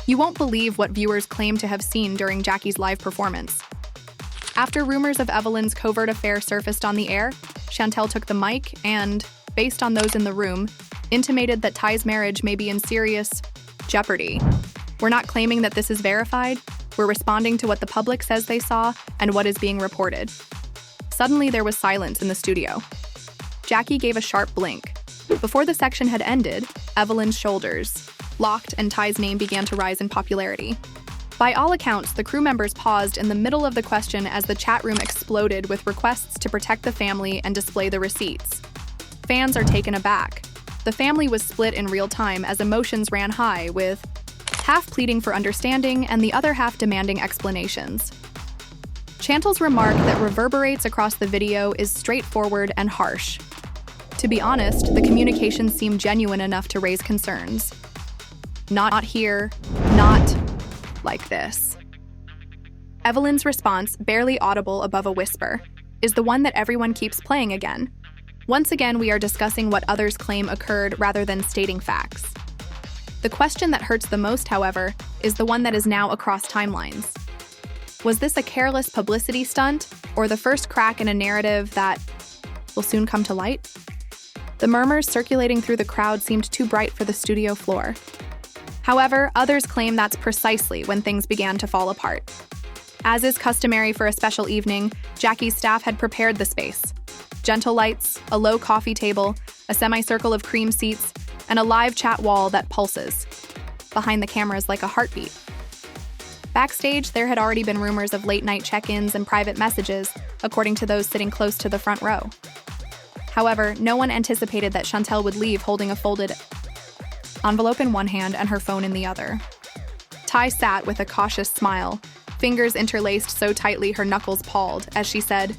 You won't believe what viewers claim to have seen during Jackie's live performance. After rumors of Evelyn's covert affair surfaced on the air, Chantel took the mic and, based on those in the room, intimated that Ty's marriage may be in serious jeopardy. We're not claiming that this is verified. We're responding to what the public says they saw and what is being reported. Suddenly, there was silence in the studio. Jackie gave a sharp blink. Before the section had ended, Evelyn's shoulders locked and Ty's name began to rise in popularity. By all accounts, the crew members paused in the middle of the question as the chat room exploded with requests to protect the family and display the receipts. Fans are taken aback. The family was split in real time as emotions ran high, with half pleading for understanding and the other half demanding explanations. Chantel's remark that reverberates across the video is straightforward and harsh. To be honest, the communications seem genuine enough to raise concerns. Not here, not like this. Evelyn's response, barely audible above a whisper, is the one that everyone keeps playing again. Once again, we are discussing what others claim occurred rather than stating facts. The question that hurts the most, however, is the one that is now across timelines. Was this a careless publicity stunt, or the first crack in a narrative that will soon come to light? The murmurs circulating through the crowd seemed too bright for the studio floor. However, others claim that's precisely when things began to fall apart. As is customary for a special evening, Jackie's staff had prepared the space. Gentle lights, a low coffee table, a semicircle of cream seats, and a live chat wall that pulses. Behind the cameras like a heartbeat. Backstage, there had already been rumors of late-night check-ins and private messages, according to those sitting close to the front row. However, no one anticipated that Chantel would leave holding a folded envelope in one hand and her phone in the other. Ty sat with a cautious smile, fingers interlaced so tightly her knuckles palled, as she said,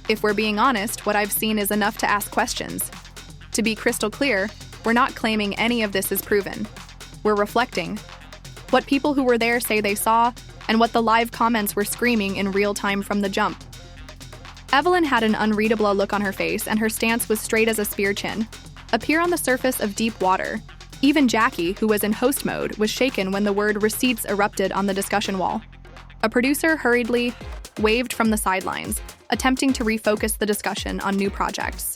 "If we're being honest, what I've seen is enough to ask questions. To be crystal clear, we're not claiming any of this is proven. We're reflecting what people who were there say they saw and what the live comments were screaming in real time from the jump." Evelyn had an unreadable look on her face, and her stance was straight as a spear chin. Appear on the surface of deep water. Even Jackie, who was in host mode, was shaken when the word receipts erupted on the discussion wall. A producer hurriedly waved from the sidelines, attempting to refocus the discussion on new projects.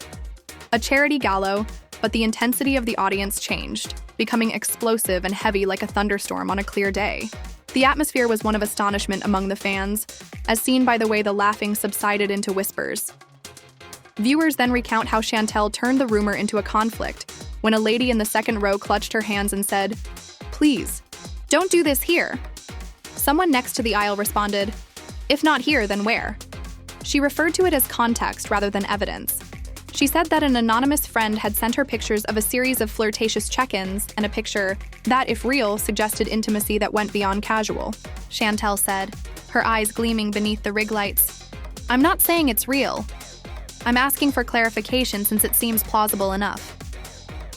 A charity gala, but the intensity of the audience changed, becoming explosive and heavy like a thunderstorm on a clear day. The atmosphere was one of astonishment among the fans, as seen by the way the laughing subsided into whispers. Viewers then recount how Chantel turned the rumor into a conflict, when a lady in the second row clutched her hands and said, "Please, don't do this here." Someone next to the aisle responded, "If not here, then where?" She referred to it as context rather than evidence. She said that an anonymous friend had sent her pictures of a series of flirtatious check-ins and a picture that, if real, suggested intimacy that went beyond casual. Chantel said, her eyes gleaming beneath the rig lights, "I'm not saying it's real. I'm asking for clarification since it seems plausible enough."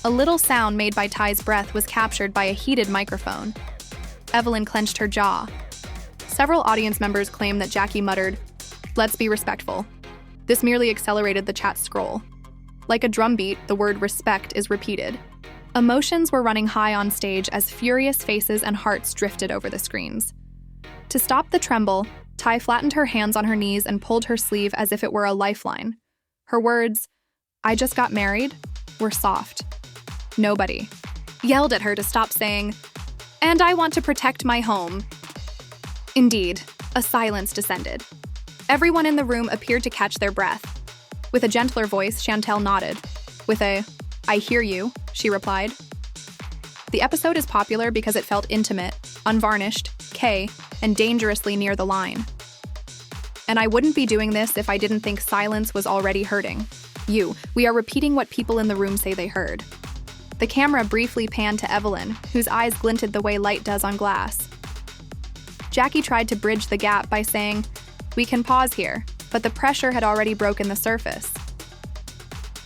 A little sound made by Ty's breath was captured by a heated microphone. Evelyn clenched her jaw. Several audience members claimed that Jackie muttered, "Let's be respectful." This merely accelerated the chat scroll. Like a drumbeat, the word respect is repeated. Emotions were running high on stage as furious faces and hearts drifted over the screens. To stop the tremble, Ty flattened her hands on her knees and pulled her sleeve as if it were a lifeline. Her words, "I just got married," were soft. Nobody yelled at her to stop saying, "And I want to protect my home." Indeed, a silence descended. Everyone in the room appeared to catch their breath. With a gentler voice, Chantel nodded. With a, "I hear you," she replied. The episode is popular because it felt intimate, unvarnished, and dangerously near the line. And I wouldn't be doing this if I didn't think silence was already hurting. We are repeating what people in the room say they heard. The camera briefly panned to Evelyn, whose eyes glinted the way light does on glass. Jackie tried to bridge the gap by saying, "We can pause here," but the pressure had already broken the surface.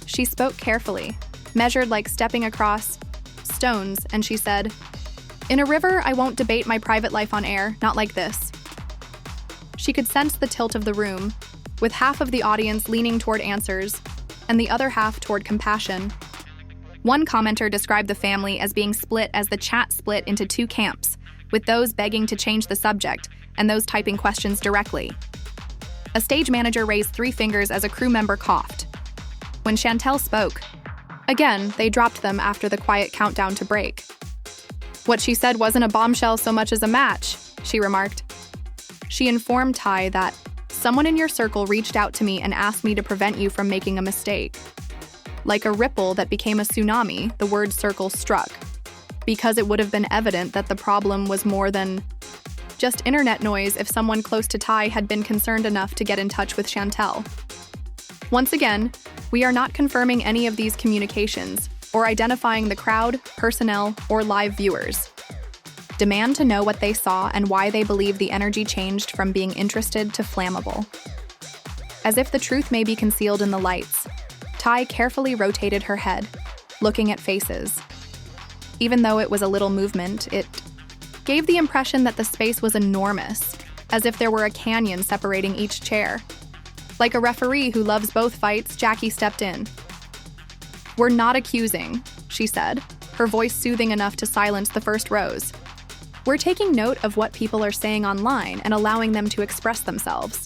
She spoke carefully, measured like stepping across stones, and she said, "In a river, I won't debate my private life on air, not like this." She could sense the tilt of the room, with half of the audience leaning toward answers, and the other half toward compassion. One commenter described the family as being split as the chat split into two camps, with those begging to change the subject and those typing questions directly. A stage manager raised 3 fingers as a crew member coughed. When Chantel spoke, again, they dropped them after the quiet countdown to break. "What she said wasn't a bombshell so much as a match," she remarked. She informed Ty that, "Someone in your circle reached out to me and asked me to prevent you from making a mistake." Like a ripple that became a tsunami, the word circle struck, because it would have been evident that the problem was more than just internet noise if someone close to Ty had been concerned enough to get in touch with Chantel. Once again, we are not confirming any of these communications or identifying the crowd, personnel, or live viewers. Demand to know what they saw and why they believe the energy changed from being interested to flammable. As if the truth may be concealed in the lights, Ty carefully rotated her head, looking at faces. Even though it was a little movement, it gave the impression that the space was enormous, as if there were a canyon separating each chair. Like a referee who loves both fights, Jackie stepped in. "We're not accusing," she said, her voice soothing enough to silence the first rows. "We're taking note of what people are saying online and allowing them to express themselves."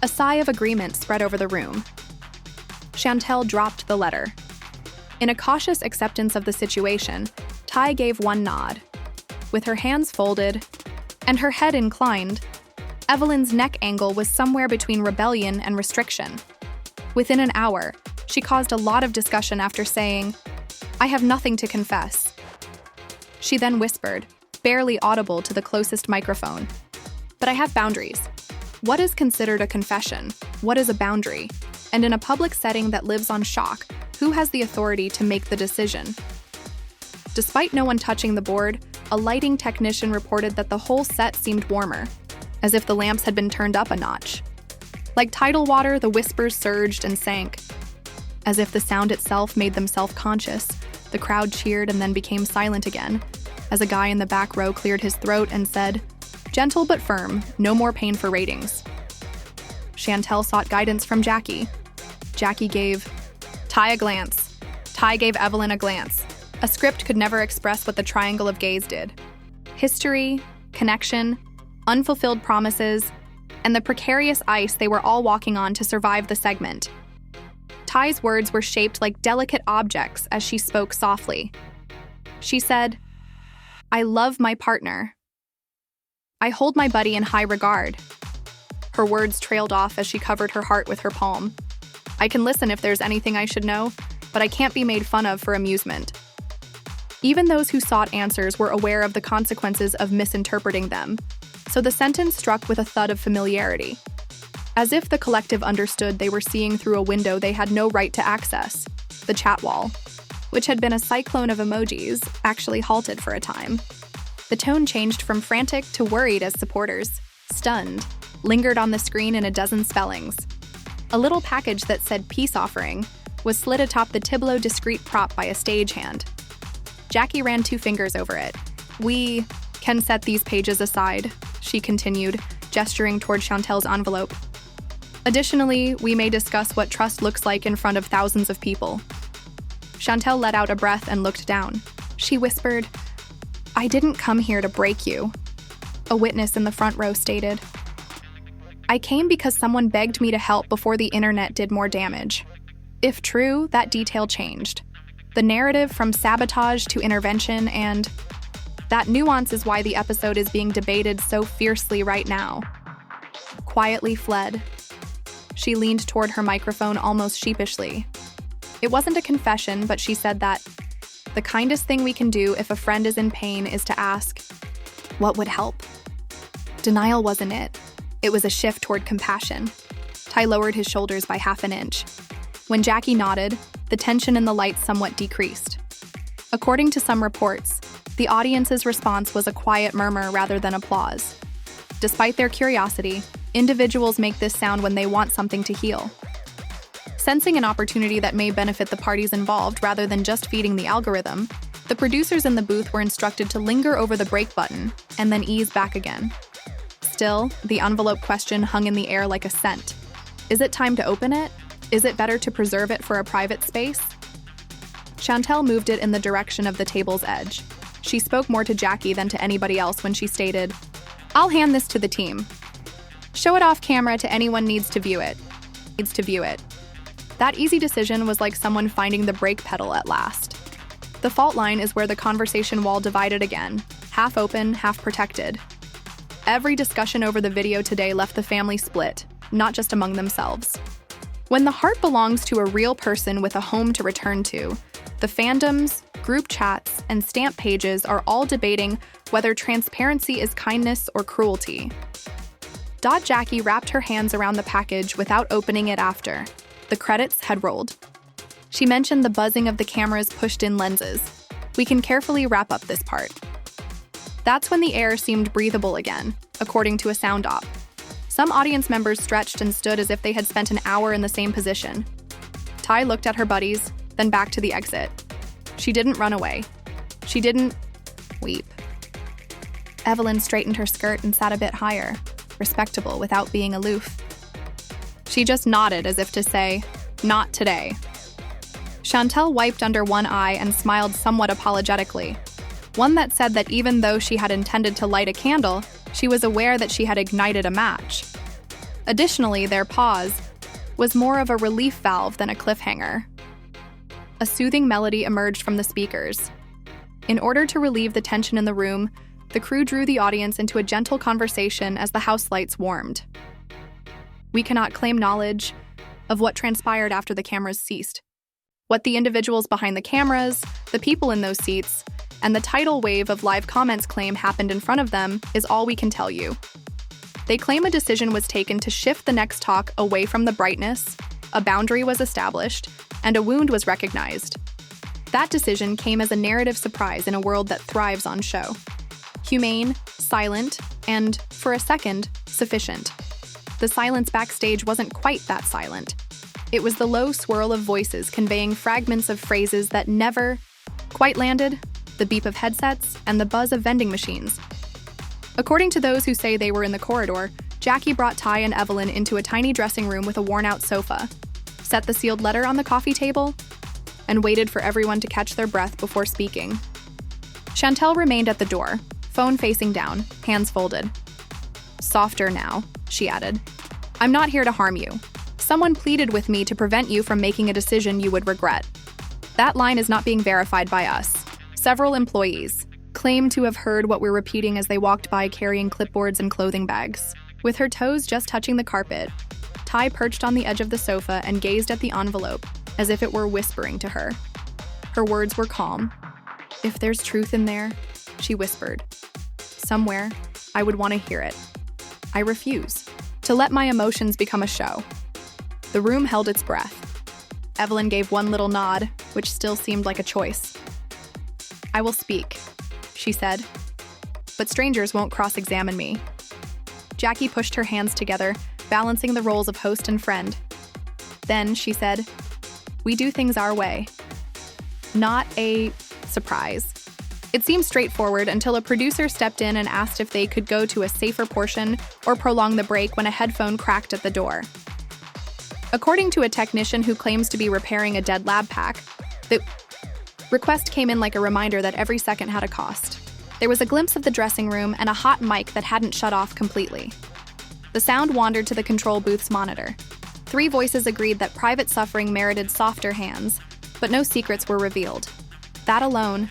A sigh of agreement spread over the room. Chantel dropped the letter. In a cautious acceptance of the situation, Ty gave one nod. With her hands folded and her head inclined, Evelyn's neck angle was somewhere between rebellion and restriction. Within an hour, she caused a lot of discussion after saying, "I have nothing to confess." She then whispered, barely audible to the closest microphone, "But I have boundaries. What is considered a confession? What is a boundary? And in a public setting that lives on shock, who has the authority to make the decision?" Despite no one touching the board, a lighting technician reported that the whole set seemed warmer, as if the lamps had been turned up a notch. Like tidal water, the whispers surged and sank. As if the sound itself made them self-conscious, the crowd cheered and then became silent again, as a guy in the back row cleared his throat and said, "Gentle but firm, no more pain for ratings." Chantel sought guidance from Jackie. Jackie gave Ty a glance. Ty gave Evelyn a glance. A script could never express what the triangle of gaze did. History, connection, unfulfilled promises, and the precarious ice they were all walking on to survive the segment. Ty's words were shaped like delicate objects as she spoke softly. She said, "I love my partner. I hold my buddy in high regard." Her words trailed off as she covered her heart with her palm. "I can listen if there's anything I should know, but I can't be made fun of for amusement." Even those who sought answers were aware of the consequences of misinterpreting them, so the sentence struck with a thud of familiarity. As if the collective understood they were seeing through a window they had no right to access, the chat wall, which had been a cyclone of emojis, actually halted for a time. The tone changed from frantic to worried as supporters, stunned, lingered on the screen in a dozen spellings. A little package that said "peace offering" was slid atop the Tableau discreet prop by a stagehand. Jackie ran 2 fingers over it. "We can set these pages aside," she continued, gesturing toward Chantel's envelope. "Additionally, we may discuss what trust looks like in front of thousands of people." Chantel let out a breath and looked down. She whispered, "I didn't come here to break you," a witness in the front row stated. "I came because someone begged me to help before the internet did more damage." If true, that detail changed. The narrative from sabotage to intervention, and that nuance is why the episode is being debated so fiercely right now. Quietly fled. She leaned toward her microphone almost sheepishly. It wasn't a confession, but she said that the kindest thing we can do if a friend is in pain is to ask, "What would help?" Denial wasn't it. It was a shift toward compassion. Ty lowered his shoulders by half an inch. When Jackie nodded, the tension in the lights somewhat decreased. According to some reports, the audience's response was a quiet murmur rather than applause. Despite their curiosity, individuals make this sound when they want something to heal. Sensing an opportunity that may benefit the parties involved rather than just feeding the algorithm, the producers in the booth were instructed to linger over the break button and then ease back again. Still, the envelope question hung in the air like a scent. Is it time to open it? Is it better to preserve it for a private space? Chantel moved it in the direction of the table's edge. She spoke more to Jackie than to anybody else when she stated, "I'll hand this to the team. Show it off camera to anyone needs to view it. That easy decision was like someone finding the brake pedal at last. The fault line is where the conversation wall divided again, half open, half protected. Every discussion over the video today left the family split, not just among themselves. When the heart belongs to a real person with a home to return to, the fandoms, group chats, and stamp pages are all debating whether transparency is kindness or cruelty." Jackie wrapped her hands around the package without opening it after. The credits had rolled. She mentioned the buzzing of the camera's pushed-in lenses. "We can carefully wrap up this part." That's when the air seemed breathable again, according to a sound op. Some audience members stretched and stood as if they had spent an hour in the same position. Ty looked at her buddies, then back to the exit. She didn't run away. She didn't weep. Evelyn straightened her skirt and sat a bit higher, respectable without being aloof. She just nodded as if to say, "Not today." Chantel wiped under one eye and smiled somewhat apologetically, one that said that even though she had intended to light a candle, she was aware that she had ignited a match. Additionally, their pause was more of a relief valve than a cliffhanger. A soothing melody emerged from the speakers. In order to relieve the tension in the room, the crew drew the audience into a gentle conversation as the house lights warmed. "We cannot claim knowledge of what transpired after the cameras ceased. What the individuals behind the cameras, the people in those seats, and the tidal wave of live comments claim happened in front of them is all we can tell you. They claim a decision was taken to shift the next talk away from the brightness, a boundary was established, and a wound was recognized. That decision came as a narrative surprise in a world that thrives on show. Humane, silent, and, for a second, sufficient. The silence backstage wasn't quite that silent. It was the low swirl of voices conveying fragments of phrases that never quite landed, the beep of headsets, and the buzz of vending machines. According to those who say they were in the corridor, Jackie brought Ty and Evelyn into a tiny dressing room with a worn-out sofa, set the sealed letter on the coffee table, and waited for everyone to catch their breath before speaking. Chantel remained at the door, phone facing down, hands folded. "Softer now," she added. "I'm not here to harm you. Someone pleaded with me to prevent you from making a decision you would regret. That line is not being verified by us. Several employees claim to have heard what we're repeating as they walked by carrying clipboards and clothing bags. With her toes just touching the carpet, Ty perched on the edge of the sofa and gazed at the envelope as if it were whispering to her. Her words were calm. "If there's truth in there," she whispered, "somewhere, I would want to hear it. I refuse to let my emotions become a show." The room held its breath. Evelyn gave one little nod, which still seemed like a choice. "I will speak," she said, "but strangers won't cross-examine me." Jackie pushed her hands together, balancing the roles of host and friend. Then she said, "We do things our way." Not a surprise. It seemed straightforward until a producer stepped in and asked if they could go to a safer portion or prolong the break when a headphone cracked at the door. According to a technician who claims to be repairing a dead lab pack, the request came in like a reminder that every second had a cost. There was a glimpse of the dressing room and a hot mic that hadn't shut off completely. The sound wandered to the control booth's monitor. 3 voices agreed that private suffering merited softer hands, but no secrets were revealed. That alone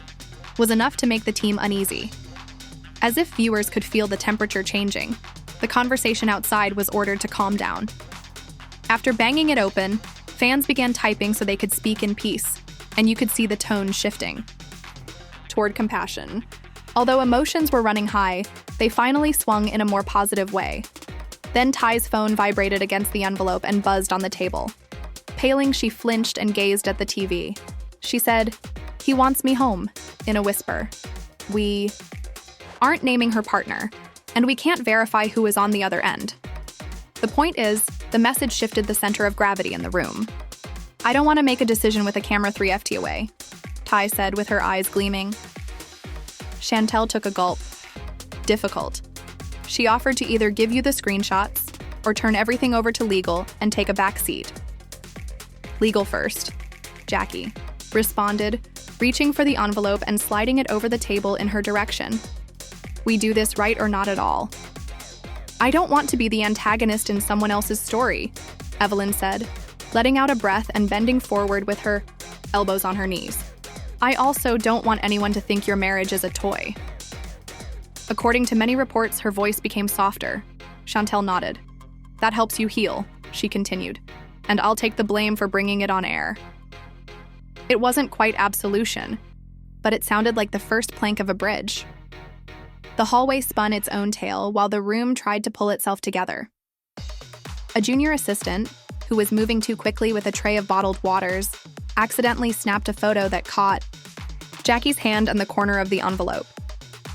was enough to make the team uneasy. As if viewers could feel the temperature changing, the conversation outside was ordered to calm down. After banging it open, fans began typing so they could speak in peace, and you could see the tone shifting toward compassion. Although emotions were running high, they finally swung in a more positive way. Then Ty's phone vibrated against the envelope and buzzed on the table. Paling, she flinched and gazed at the TV. She said, "He wants me home," in a whisper. "We aren't naming her partner, and we can't verify who is on the other end. The point is, the message shifted the center of gravity in the room. I don't want to make a decision with a camera 3 FT away," Ty said with her eyes gleaming. Chantel took a gulp. Difficult. She offered to either give you the screenshots or turn everything over to legal and take a back seat. "Legal first," Jackie responded, reaching for the envelope and sliding it over the table in her direction. We do this right or not at all. I don't want to be the antagonist in someone else's story, Evelyn said, letting out a breath and bending forward with her elbows on her knees. I also don't want anyone to think your marriage is a toy. According to many reports, her voice became softer. Chantel nodded. That helps you heal, she continued, and I'll take the blame for bringing it on air. It wasn't quite absolution, but it sounded like the first plank of a bridge. The hallway spun its own tale while the room tried to pull itself together. A junior assistant, who was moving too quickly with a tray of bottled waters, accidentally snapped a photo that caught Jackie's hand on the corner of the envelope.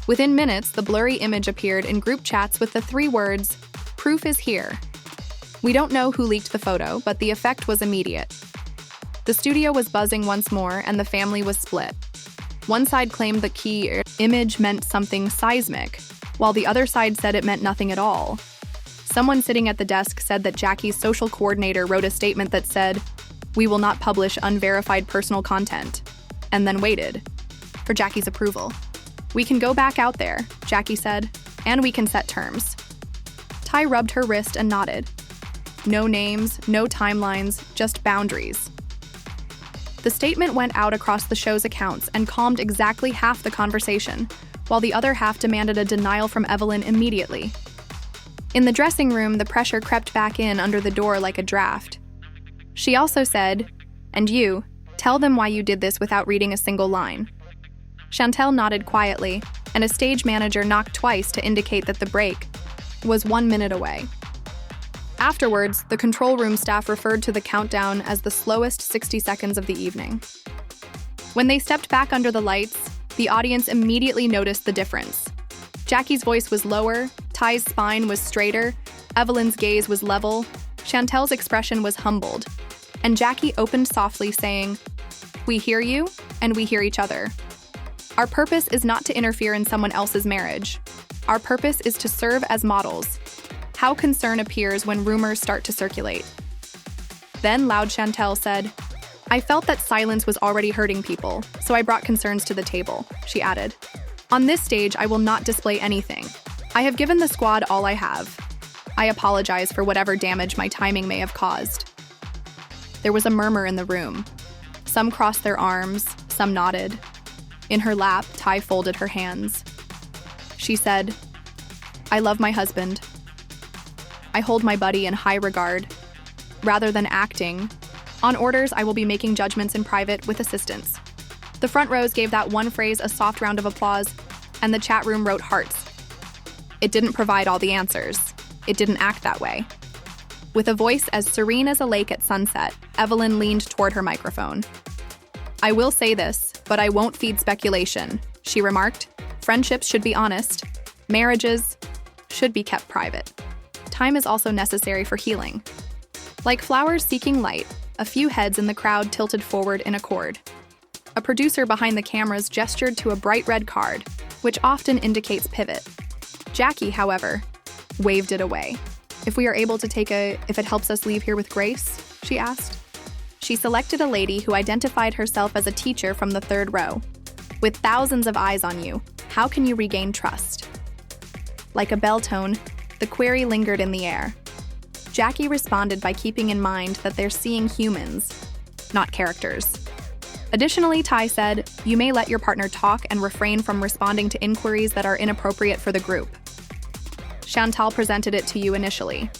Within minutes, the blurry image appeared in group chats with the 3 words, "Proof is here." We don't know who leaked the photo, but the effect was immediate. The studio was buzzing once more, and the family was split. One side claimed the key image meant something seismic, while the other side said it meant nothing at all. Someone sitting at the desk said that Jackie's social coordinator wrote a statement that said, "We will not publish unverified personal content," and then waited for Jackie's approval. "We can go back out there," Jackie said, "and we can set terms." Ty rubbed her wrist and nodded. No names, no timelines, just boundaries. The statement went out across the show's accounts and calmed exactly half the conversation, while the other half demanded a denial from Evelyn immediately. In the dressing room, the pressure crept back in under the door like a draft. She also said, "And you, tell them why you did this without reading a single line." Chantel nodded quietly, and a stage manager knocked twice to indicate that the break was 1 minute away. Afterwards, the control room staff referred to the countdown as the slowest 60 seconds of the evening. When they stepped back under the lights, the audience immediately noticed the difference. Jackie's voice was lower, Ty's spine was straighter, Evelyn's gaze was level, Chantel's expression was humbled, and Jackie opened softly saying, "We hear you, and we hear each other. Our purpose is not to interfere in someone else's marriage. Our purpose is to serve as models. How concern appears when rumors start to circulate." Then loud Chantel said, "I felt that silence was already hurting people, so I brought concerns to the table," she added. "On this stage, I will not display anything. I have given the squad all I have. I apologize for whatever damage my timing may have caused." There was a murmur in the room. Some crossed their arms, some nodded. In her lap, Ty folded her hands. She said, "I love my husband. I hold my buddy in high regard. Rather than acting on orders, I will be making judgments in private with assistance." The front rows gave that one phrase a soft round of applause, and the chat room wrote hearts. It didn't provide all the answers. It didn't act that way. With a voice as serene as a lake at sunset, Evelyn leaned toward her microphone. "I will say this, but I won't feed speculation," she remarked. "Friendships should be honest. Marriages should be kept private. Time is also necessary for healing." Like flowers seeking light, a few heads in the crowd tilted forward in accord. A producer behind the cameras gestured to a bright red card, which often indicates pivot. Jackie, however, waved it away. If it helps us leave here with grace?" she asked. She selected a lady who identified herself as a teacher from the 3rd row. "With thousands of eyes on you, how can you regain trust?" Like a bell tone, the query lingered in the air. Jackie responded by keeping in mind that they're seeing humans, not characters. Additionally, Ty said, "You may let your partner talk and refrain from responding to inquiries that are inappropriate for the group." Chantal presented it to you initially.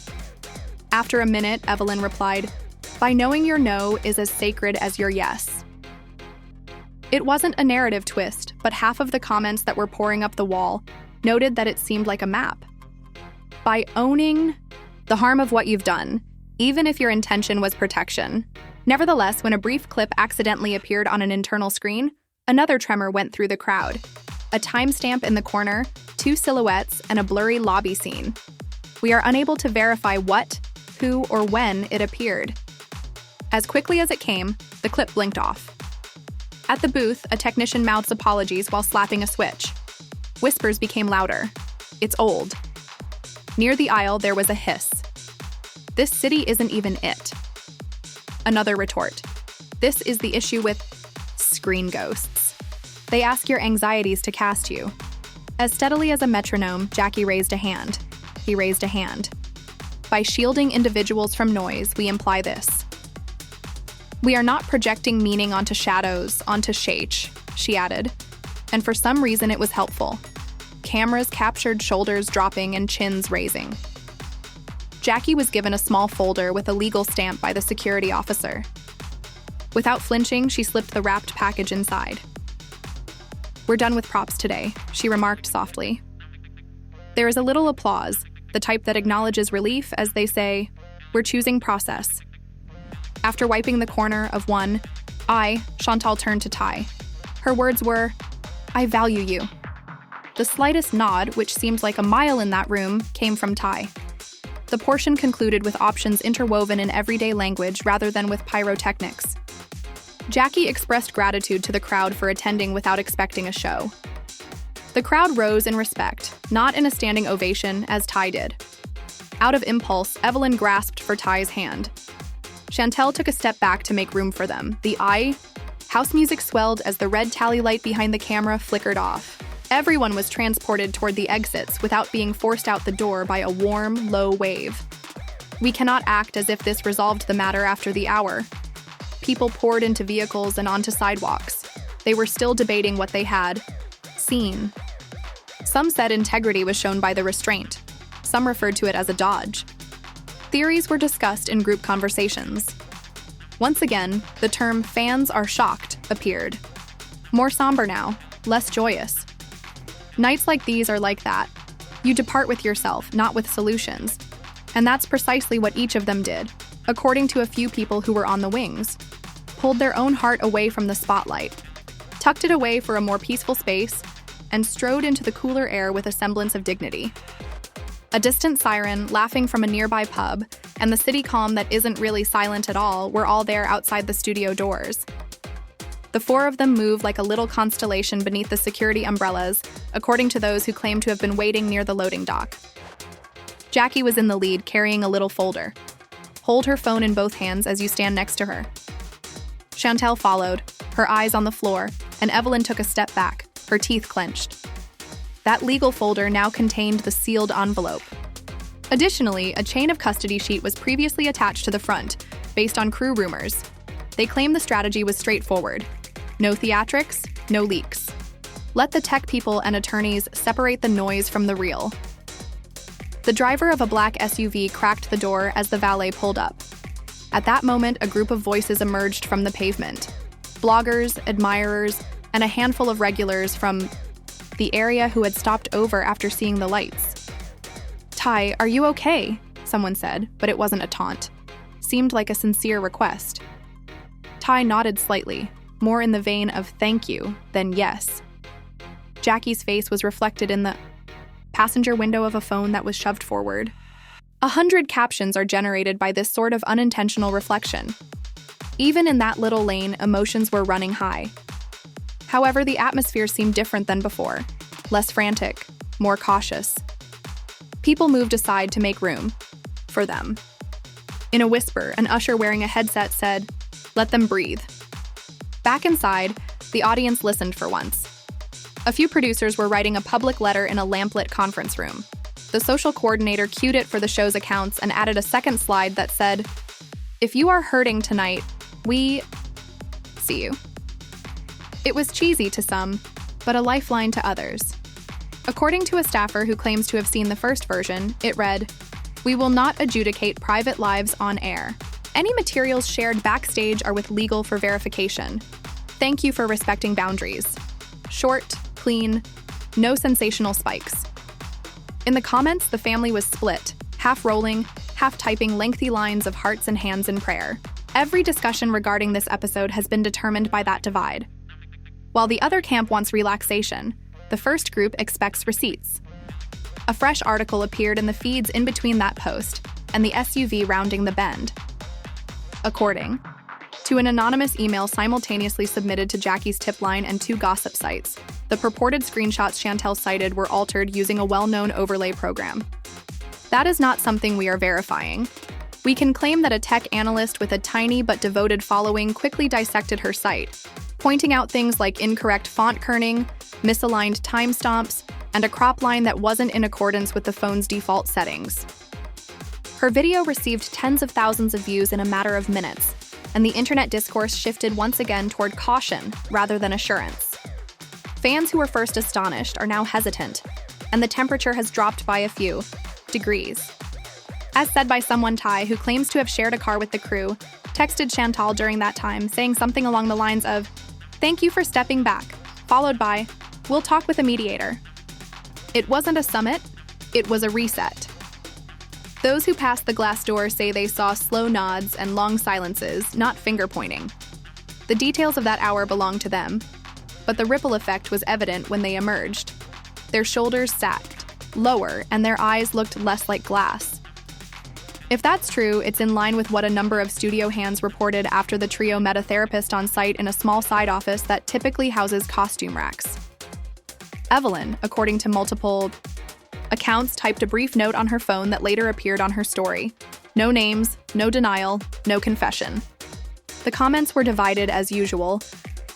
After a minute, Evelyn replied, "By knowing your no is as sacred as your yes." It wasn't a narrative twist, but half of the comments that were pouring up the wall noted that it seemed like a map. By owning the harm of what you've done, even if your intention was protection. Nevertheless, when a brief clip accidentally appeared on an internal screen, another tremor went through the crowd. A timestamp in the corner, 2 silhouettes, and a blurry lobby scene. We are unable to verify what, who, or when it appeared. As quickly as it came, the clip blinked off. At the booth, a technician mouths apologies while slapping a switch. Whispers became louder. "It's old." Near the aisle, there was a hiss. "This city isn't even it." Another retort. "This is the issue with screen ghosts." They ask your anxieties to cast you. As steadily as a metronome, Jackie raised a hand. He raised a hand. By shielding individuals from noise, we imply this. We are not projecting meaning onto shadows, onto shapes, she added. And for some reason it was helpful. Cameras captured shoulders dropping and chins raising. Jackie was given a small folder with a legal stamp by the security officer. Without flinching, she slipped the wrapped package inside. "We're done with props today," she remarked softly. There is a little applause, the type that acknowledges relief as they say, "We're choosing process." After wiping the corner of one eye, Chantel turned to Ty. Her words were, "I value you." The slightest nod, which seemed like a mile in that room, came from Ty. The portion concluded with options interwoven in everyday language rather than with pyrotechnics. Jackie expressed gratitude to the crowd for attending without expecting a show. The crowd rose in respect, not in a standing ovation as Ty did. Out of impulse, Evelyn grasped for Ty's hand. Chantel took a step back to make room for them. House music swelled as the red tally light behind the camera flickered off. Everyone was transported toward the exits without being forced out the door by a warm, low wave. We cannot act as if this resolved the matter after the hour. People poured into vehicles and onto sidewalks. They were still debating what they had seen. Some said integrity was shown by the restraint. Some referred to it as a dodge. Theories were discussed in group conversations. Once again, the term "fans are shocked" appeared. More somber now, less joyous. Nights like these are like that. You depart with yourself, not with solutions. And that's precisely what each of them did, according to a few people who were on the wings. Pulled their own heart away from the spotlight, tucked it away for a more peaceful space, and strode into the cooler air with a semblance of dignity. A distant siren, laughing from a nearby pub, and the city calm that isn't really silent at all were all there outside the studio doors. The four of them moved like a little constellation beneath the security umbrellas, according to those who claimed to have been waiting near the loading dock. Jackie was in the lead, carrying a little folder. Hold her phone in both hands as you stand next to her. Chantel followed, her eyes on the floor, and Evelyn took a step back, her teeth clenched. That legal folder now contained the sealed envelope. Additionally, a chain of custody sheet was previously attached to the front, based on crew rumors. They claimed the strategy was straightforward. No theatrics, no leaks. Let the tech people and attorneys separate the noise from the real. The driver of a black SUV cracked the door as the valet pulled up. At that moment, a group of voices emerged from the pavement. Bloggers, admirers, and a handful of regulars from the area who had stopped over after seeing the lights. "Ty, are you okay?" someone said, but it wasn't a taunt. Seemed like a sincere request. Ty nodded slightly, more in the vein of thank you than yes. Jackie's face was reflected in the passenger window of a phone that was shoved forward. 100 captions are generated by this sort of unintentional reflection. Even in that little lane, emotions were running high. However, the atmosphere seemed different than before, less frantic, more cautious. People moved aside to make room for them. In a whisper, an usher wearing a headset said, "Let them breathe." Back inside, the audience listened for once. A few producers were writing a public letter in a lamplit conference room. The social coordinator cued it for the show's accounts and added a second slide that said, "If you are hurting tonight, we see you." It was cheesy to some, but a lifeline to others. According to a staffer who claims to have seen the first version, it read, "We will not adjudicate private lives on air. Any materials shared backstage are with legal for verification. Thank you for respecting boundaries." Short, clean, no sensational spikes. In the comments, the family was split, half rolling, half typing lengthy lines of hearts and hands in prayer. Every discussion regarding this episode has been determined by that divide. While the other camp wants relaxation, the first group expects receipts. A fresh article appeared in the feeds in between that post and the SUV rounding the bend. According to an anonymous email simultaneously submitted to Jackie's tip line and 2 gossip sites, the purported screenshots Chantel cited were altered using a well-known overlay program. That is not something we are verifying. We can claim that a tech analyst with a tiny but devoted following quickly dissected her site, pointing out things like incorrect font kerning, misaligned timestamps, and a crop line that wasn't in accordance with the phone's default settings. Her video received tens of thousands of views in a matter of minutes, and the internet discourse shifted once again toward caution rather than assurance. Fans who were first astonished are now hesitant, and the temperature has dropped by a few degrees. As said by someone Ty, who claims to have shared a car with the crew, texted Chantel during that time, saying something along the lines of, "Thank you for stepping back," followed by, "We'll talk with a mediator." It wasn't a summit, it was a reset. Those who passed the glass door say they saw slow nods and long silences, not finger-pointing. The details of that hour belong to them, but the ripple effect was evident when they emerged. Their shoulders sagged, lower, and their eyes looked less like glass. If that's true, it's in line with what a number of studio hands reported after the trio met a therapist on site in a small side office that typically houses costume racks. Evelyn, according to multiple accounts, typed a brief note on her phone that later appeared on her story. No names, no denial, no confession. The comments were divided as usual,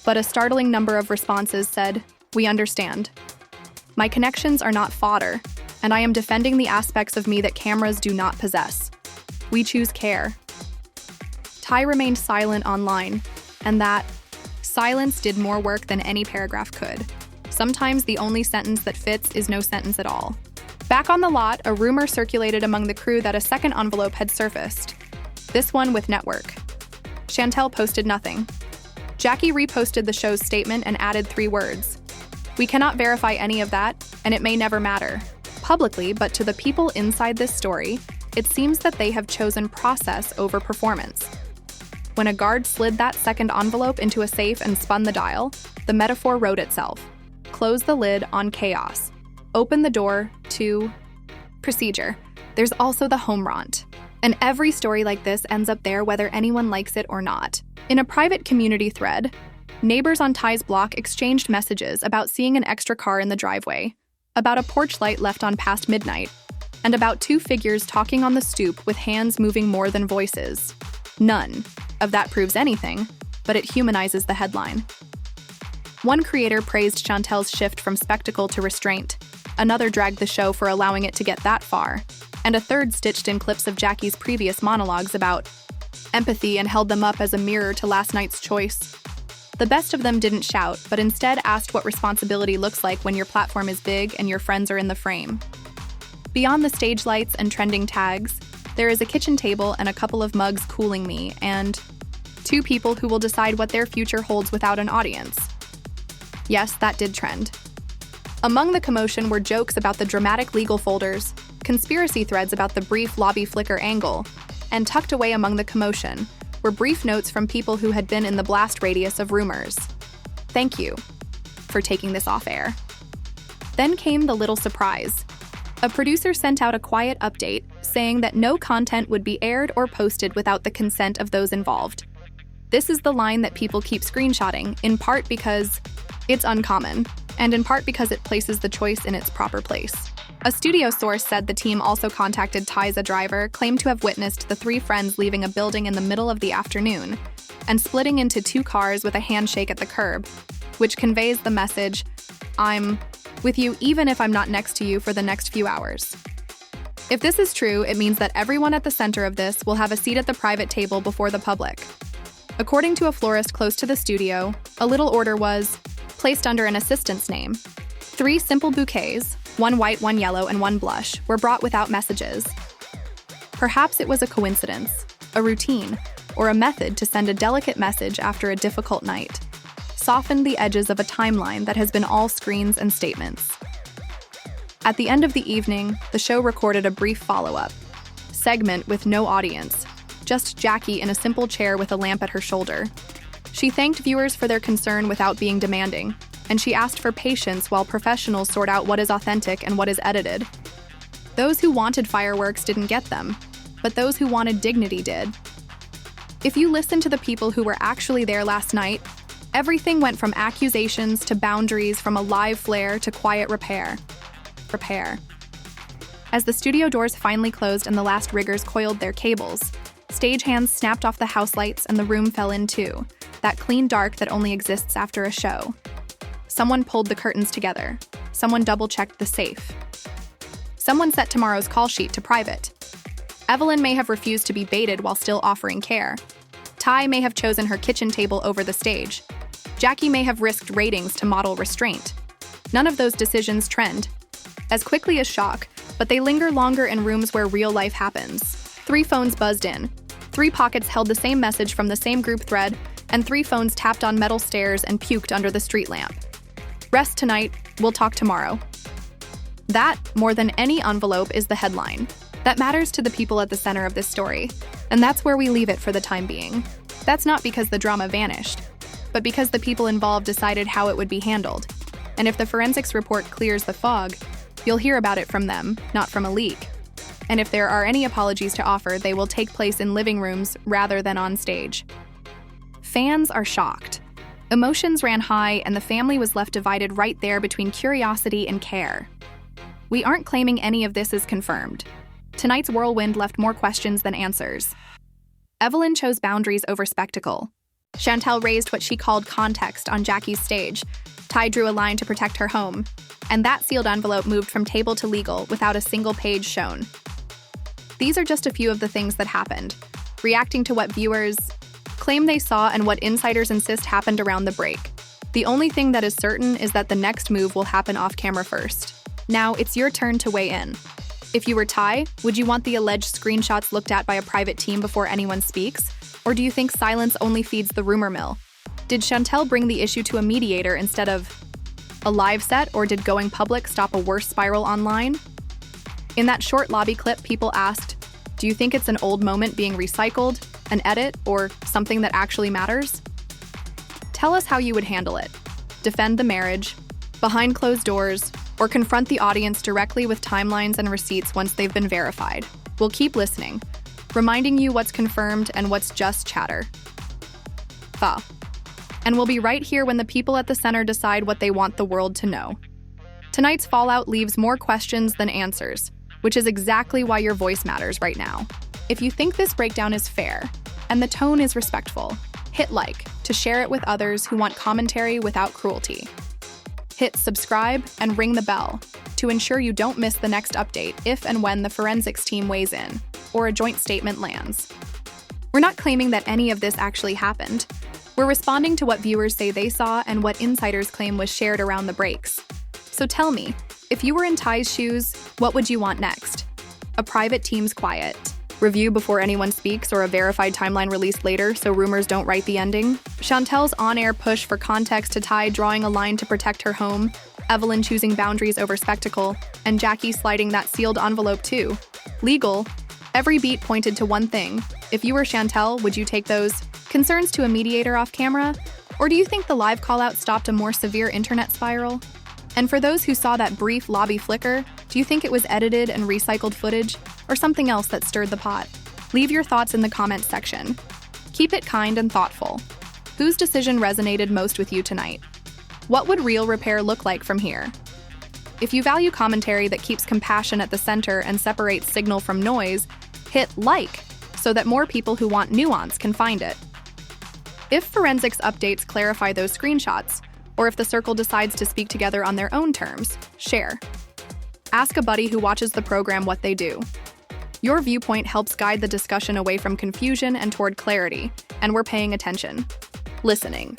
but a startling number of responses said, "We understand. My connections are not fodder, and I am defending the aspects of me that cameras do not possess. We choose care." Ty remained silent online, and that silence did more work than any paragraph could. Sometimes the only sentence that fits is no sentence at all. Back on the lot, a rumor circulated among the crew that a second envelope had surfaced, this one with network. Chantel posted nothing. Jackie reposted the show's statement and added 3 words. "We cannot verify any of that, and it may never matter." Publicly, but to the people inside this story, it seems that they have chosen process over performance. When a guard slid that second envelope into a safe and spun the dial, the metaphor wrote itself. Close the lid on chaos. Open the door to procedure. There's also the home rant. And every story like this ends up there whether anyone likes it or not. In a private community thread, neighbors on Ty's block exchanged messages about seeing an extra car in the driveway, about a porch light left on past midnight, and about 2 figures talking on the stoop with hands moving more than voices. None of that proves anything, but it humanizes the headline. One creator praised Chantel's shift from spectacle to restraint, another dragged the show for allowing it to get that far, and a third stitched in clips of Jackie's previous monologues about empathy and held them up as a mirror to last night's choice. The best of them didn't shout, but instead asked what responsibility looks like when your platform is big and your friends are in the frame. Beyond the stage lights and trending tags, there is a kitchen table and a couple of mugs cooling me, and 2 people who will decide what their future holds without an audience. Yes, that did trend. Among the commotion were jokes about the dramatic legal folders, conspiracy threads about the brief lobby flicker angle, and tucked away among the commotion were brief notes from people who had been in the blast radius of rumors. Thank you for taking this off air. Then came the little surprise. A producer sent out a quiet update saying that no content would be aired or posted without the consent of those involved. This is the line that people keep screenshotting, in part because it's uncommon, and in part because it places the choice in its proper place. A studio source said the team also contacted Ty, a driver, claimed to have witnessed the 3 friends leaving a building in the middle of the afternoon and splitting into 2 cars with a handshake at the curb, which conveys the message, "I'm with you even if I'm not next to you for the next few hours." If this is true, it means that everyone at the center of this will have a seat at the private table before the public. According to a florist close to the studio, a little order was placed under an assistant's name. 3 simple bouquets, 1 white, 1 yellow, and 1 blush, were brought without messages. Perhaps it was a coincidence, a routine, or a method to send a delicate message after a difficult night, softened the edges of a timeline that has been all screens and statements. At the end of the evening, the show recorded a brief follow-up segment with no audience, just Jackie in a simple chair with a lamp at her shoulder. She thanked viewers for their concern without being demanding, and she asked for patience while professionals sort out what is authentic and what is edited. Those who wanted fireworks didn't get them, but those who wanted dignity did. If you listen to the people who were actually there last night, everything went from accusations to boundaries, from a live flare to quiet repair. As the studio doors finally closed and the last riggers coiled their cables, stagehands snapped off the house lights and the room fell in too, that clean dark that only exists after a show. Someone pulled the curtains together. Someone double-checked the safe. Someone set tomorrow's call sheet to private. Evelyn may have refused to be baited while still offering care. Ty may have chosen her kitchen table over the stage. Jackie may have risked ratings to model restraint. None of those decisions trend as quickly as shock, but they linger longer in rooms where real life happens. 3 phones buzzed in. 3 pockets held the same message from the same group thread, and 3 phones tapped on metal stairs and puked under the street lamp. Rest tonight, we'll talk tomorrow. That, more than any envelope, is the headline. That matters to the people at the center of this story, and that's where we leave it for the time being. That's not because the drama vanished, but because the people involved decided how it would be handled. And if the forensics report clears the fog, you'll hear about it from them, not from a leak. And if there are any apologies to offer, they will take place in living rooms rather than on stage. Fans are shocked. Emotions ran high, and the family was left divided right there between curiosity and care. We aren't claiming any of this is confirmed. Tonight's whirlwind left more questions than answers. Evelyn chose boundaries over spectacle. Chantel raised what she called context on Jackie's stage. Ty drew a line to protect her home, and that sealed envelope moved from table to legal without a single page shown. These are just a few of the things that happened, reacting to what viewers claim they saw and what insiders insist happened around the break. The only thing that is certain is that the next move will happen off camera first. Now, it's your turn to weigh in. If you were Ty, would you want the alleged screenshots looked at by a private team before anyone speaks? Or do you think silence only feeds the rumor mill? Did Chantel bring the issue to a mediator instead of a live set, or did going public stop a worse spiral online? In that short lobby clip, people asked, do you think it's an old moment being recycled, an edit, or something that actually matters? Tell us how you would handle it. Defend the marriage, behind closed doors, or confront the audience directly with timelines and receipts once they've been verified. We'll keep listening, reminding you what's confirmed and what's just chatter. And we'll be right here when the people at the center decide what they want the world to know. Tonight's fallout leaves more questions than answers, which is exactly why your voice matters right now. If you think this breakdown is fair and the tone is respectful, hit like to share it with others who want commentary without cruelty. Hit subscribe and ring the bell to ensure you don't miss the next update if and when the forensics team weighs in or a joint statement lands. We're not claiming that any of this actually happened. We're responding to what viewers say they saw and what insiders claim was shared around the breaks. So tell me, if you were in Ty's shoes, what would you want next? A private team's quiet review before anyone speaks, or a verified timeline released later so rumors don't write the ending? Chantel's on-air push for context to Ty drawing a line to protect her home, Evelyn choosing boundaries over spectacle, and Jackie sliding that sealed envelope too. Legal. Every beat pointed to one thing. If you were Chantel, would you take those concerns to a mediator off camera? Or do you think the live call-out stopped a more severe internet spiral? And for those who saw that brief lobby flicker, do you think it was edited and recycled footage, or something else that stirred the pot? Leave your thoughts in the comments section. Keep it kind and thoughtful. Whose decision resonated most with you tonight? What would real repair look like from here? If you value commentary that keeps compassion at the center and separates signal from noise, hit like so that more people who want nuance can find it. If forensics updates clarify those screenshots, or if the circle decides to speak together on their own terms, share. Ask a buddy who watches the program what they do. Your viewpoint helps guide the discussion away from confusion and toward clarity, and we're paying attention. Listening.